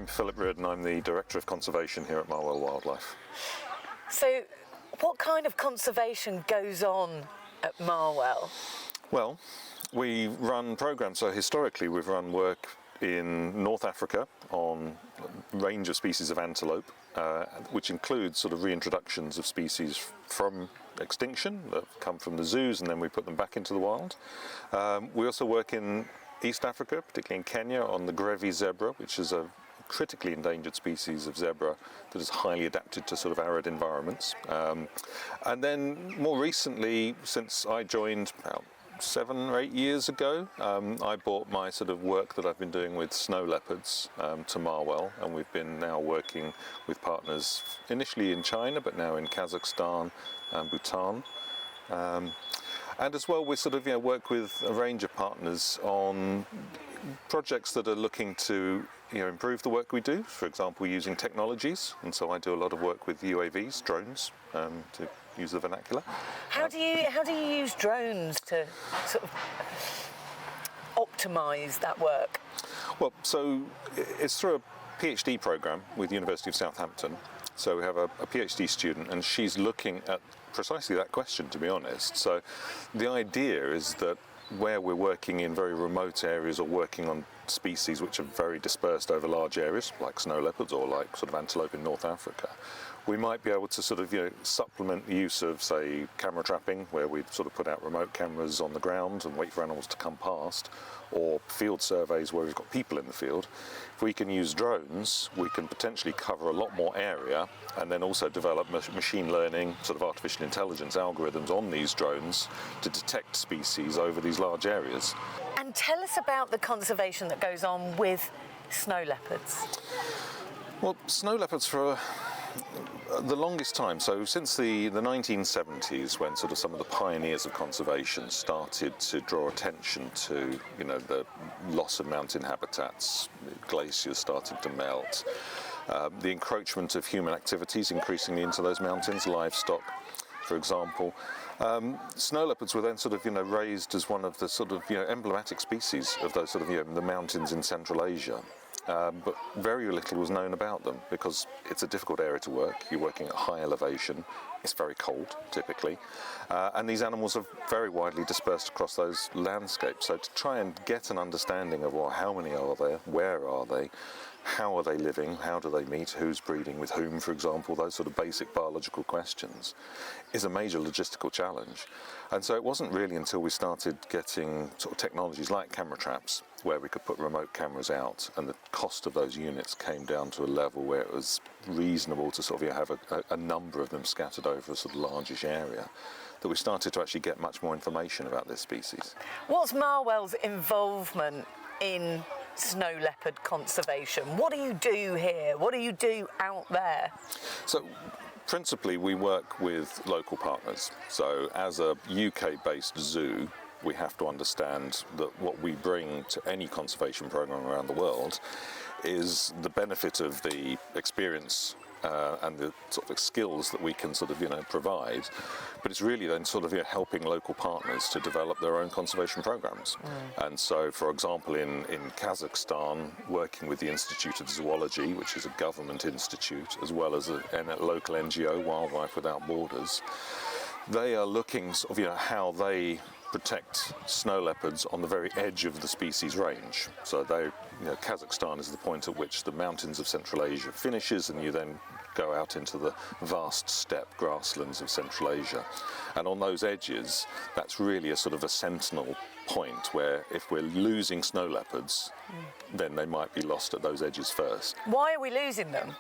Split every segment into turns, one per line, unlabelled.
I'm Philip Riordan. I'm the Director of Conservation here at Marwell Wildlife.
So, what kind of conservation goes on at Marwell?
Well, we run programs. So historically we've run work in North Africa on a range of species of antelope, which includes sort of reintroductions of species from extinction that come from the zoos, and then we put them back into the wild. We also work in East Africa, particularly in Kenya, on the Grevy's zebra, which is a critically endangered species of zebra that is highly adapted to sort of arid environments. And then more recently, since I joined about 7 or 8 years ago, I brought my sort of work that I've been doing with snow leopards to Marwell, and we've been now working with partners initially in China, but now in Kazakhstan and Bhutan. And as well, we sort of work with a range of partners on projects that are looking to improve the work we do, for example using technologies, and so I do a lot of work with UAVs, drones, to use the vernacular.
How do you use drones to sort of optimise that work?
Well, so it's through a PhD program with the University of Southampton. So we have a PhD student, and she's looking at precisely that question, to be honest. So the idea is that where we're working in very remote areas or working on species which are very dispersed over large areas, like snow leopards or like sort of antelope in North Africa, we might be able to sort of supplement the use of, say, camera trapping, where we sort of put out remote cameras on the ground and wait for animals to come past, or field surveys where we've got people in the field. If we can use drones, we can potentially cover a lot more area, and then also develop machine learning, sort of artificial intelligence algorithms on these drones to detect species over these large areas.
And tell us about the conservation that goes on with snow leopards.
Well, snow leopards for the longest time, so since the 1970s, when sort of some of the pioneers of conservation started to draw attention to the loss of mountain habitats, glaciers started to melt, the encroachment of human activities increasingly into those mountains, livestock, for example. Snow leopards were then sort of raised as one of the sort of emblematic species of those sort of the mountains in Central Asia. But very little was known about them because it's a difficult area to work. You're working at high elevation. It's very cold, typically. And these animals are very widely dispersed across those landscapes. So to try and get an understanding of, well, how many are there, where are they, how are they living, how do they meet, who's breeding with whom, for example, those sort of basic biological questions, is a major logistical challenge. And so it wasn't really until we started getting sort of technologies like camera traps, where we could put remote cameras out, and the cost of those units came down to a level where it was reasonable to sort of have a number of them scattered over a sort of largish area, that we started to actually get much more information about this species.
What's Marwell's involvement in snow leopard conservation? What do you do here? What do you do out there?
So principally we work with local partners. So as a UK-based zoo, we have to understand that what we bring to any conservation program around the world is the benefit of the experience and the sort of skills that we can sort of provide, but it's really then sort of helping local partners to develop their own conservation programs. And so, for example, in Kazakhstan, working with the Institute of Zoology, which is a government institute, as well as a local NGO, Wildlife Without Borders, they are looking sort of how they protect snow leopards on the very edge of the species range. So Kazakhstan is the point at which the mountains of Central Asia finishes, and you then go out into the vast steppe grasslands of Central Asia. And on those edges, that's really a sort of a sentinel point where if we're losing snow leopards, then they might be lost at those edges first.
Why are we losing them?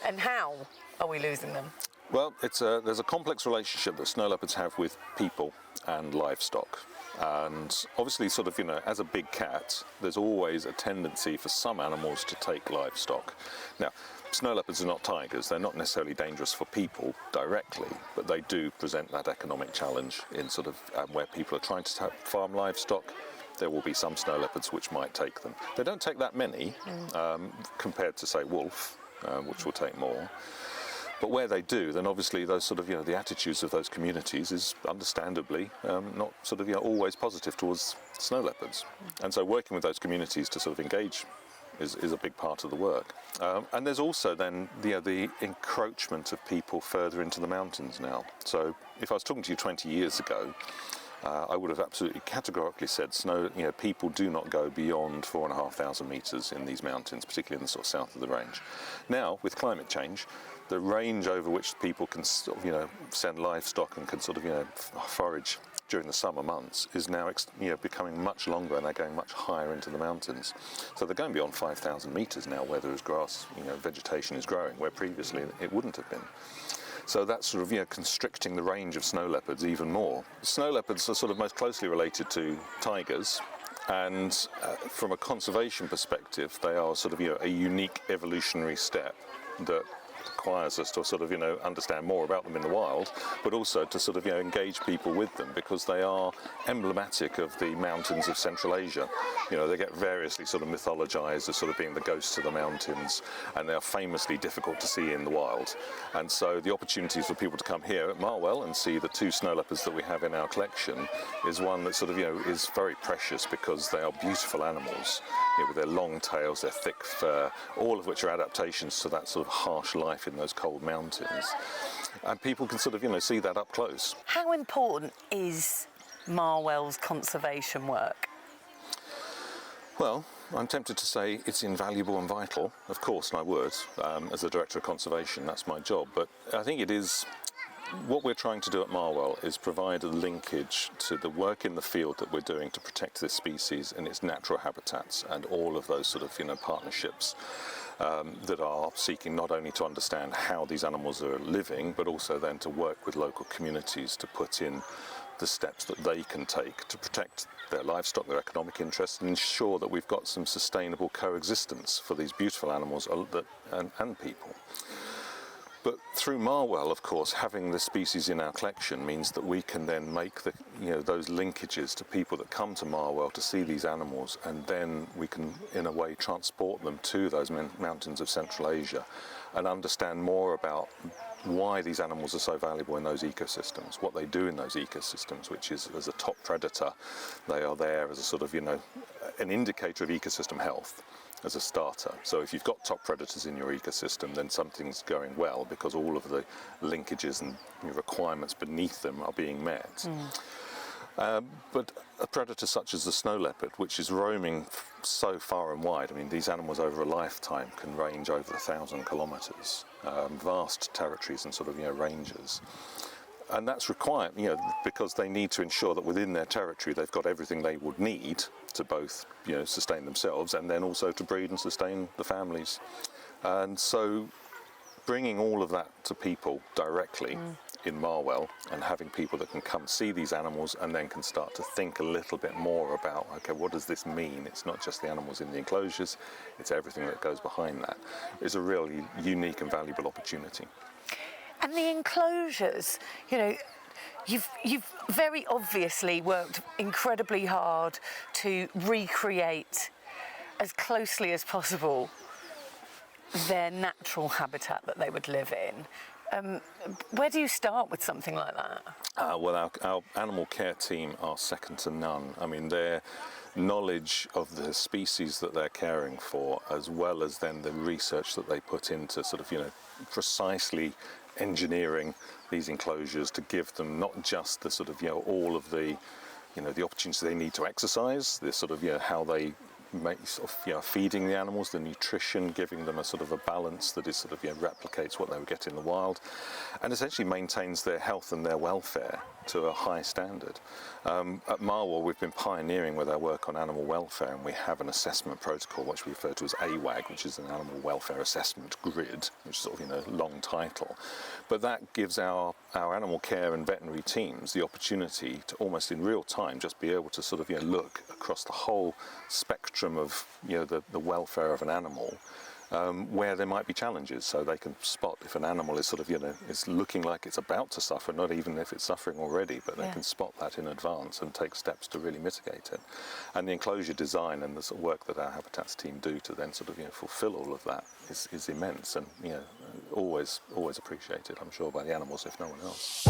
And how are we losing them?
Well, there's a complex relationship that snow leopards have with people and livestock. And obviously, sort of, as a big cat, there's always a tendency for some animals to take livestock. Now, snow leopards are not tigers. They're not necessarily dangerous for people directly, but they do present that economic challenge in sort of where people are trying to farm livestock. There will be some snow leopards which might take them. They don't take that many compared to, say, wolf, which will take more. But where they do, then obviously those sort of, the attitudes of those communities is understandably not sort of, always positive towards snow leopards. And so working with those communities to sort of engage is a big part of the work. And there's also then the encroachment of people further into the mountains now. So if I was talking to you 20 years ago, I would have absolutely categorically said people do not go beyond 4,500 metres in these mountains, particularly in the sort of south of the range. Now, with climate change, the range over which people can sort of, send livestock and can sort of, forage during the summer months is now becoming much longer, and they're going much higher into the mountains. So they're going beyond 5,000 metres now where there is grass, vegetation is growing, where previously it wouldn't have been. So that's sort of constricting the range of snow leopards even more. Snow leopards are sort of most closely related to tigers, and from a conservation perspective, they are sort of a unique evolutionary step that requires us to sort of understand more about them in the wild, but also to sort of engage people with them, because they are emblematic of the mountains of Central Asia. They get variously sort of mythologized as sort of being the ghosts of the mountains, and they are famously difficult to see in the wild. And so the opportunities for people to come here at Marwell and see the 2 snow leopards that we have in our collection is one that sort of is very precious, because they are beautiful animals, with their long tails, their thick fur, all of which are adaptations to that sort of harsh life in those cold mountains. And people can sort of see that up close.
How important is Marwell's conservation work?
Well, I'm tempted to say it's invaluable and vital, of course, and I would. As the Director of Conservation, that's my job. But I think it is, what we're trying to do at Marwell is provide a linkage to the work in the field that we're doing to protect this species in its natural habitats, and all of those sort of partnerships that are seeking not only to understand how these animals are living, but also then to work with local communities to put in the steps that they can take to protect their livestock, their economic interests, and ensure that we've got some sustainable coexistence for these beautiful animals and people. But through Marwell, of course, having the species in our collection means that we can then make those linkages to people that come to Marwell to see these animals, and then we can, in a way, transport them to those mountains of Central Asia and understand more about why these animals are so valuable in those ecosystems, what they do in those ecosystems, which is, as a top predator, they are there as a sort of, an indicator of ecosystem health as a starter. So if you've got top predators in your ecosystem, then something's going well, because all of the linkages and requirements beneath them are being met. But a predator such as the snow leopard, which is roaming so far and wide, I mean, these animals over a lifetime can range over 1,000 kilometres, vast territories and sort of ranges. And that's required, because they need to ensure that within their territory they've got everything they would need to both, sustain themselves, and then also to breed and sustain the families. And so bringing all of that to people directly in Marwell, and having people that can come see these animals and then can start to think a little bit more about, okay, what does this mean? It's not just the animals in the enclosures, it's everything that goes behind that, is a really unique and valuable opportunity.
And the enclosures, you've very obviously worked incredibly hard to recreate as closely as possible their natural habitat that they would live in. Where do you start with something like that?
Well, our animal care team are second to none. I mean, their knowledge of the species that they're caring for, as well as then the research that they put into sort of, precisely engineering these enclosures to give them not just the sort of, all of the, the opportunities they need to exercise, this sort of, how they make sort of, feeding the animals, the nutrition, giving them a sort of a balance that is sort of, replicates what they would get in the wild, and essentially maintains their health and their welfare to a high standard. At Marwell, we've been pioneering with our work on animal welfare, and we have an assessment protocol which we refer to as AWAG, which is an Animal Welfare Assessment Grid, which is sort of a long title. But that gives our animal care and veterinary teams the opportunity to almost in real time just be able to sort of look across the whole spectrum of the welfare of an animal, where there might be challenges, so they can spot if an animal is sort of is looking like it's about to suffer, not even if it's suffering already, but they can spot that in advance and take steps to really mitigate it. And the enclosure design and the sort of work that our habitats team do to then sort of fulfill all of that is immense, and always appreciated, I'm sure, by the animals if no one else.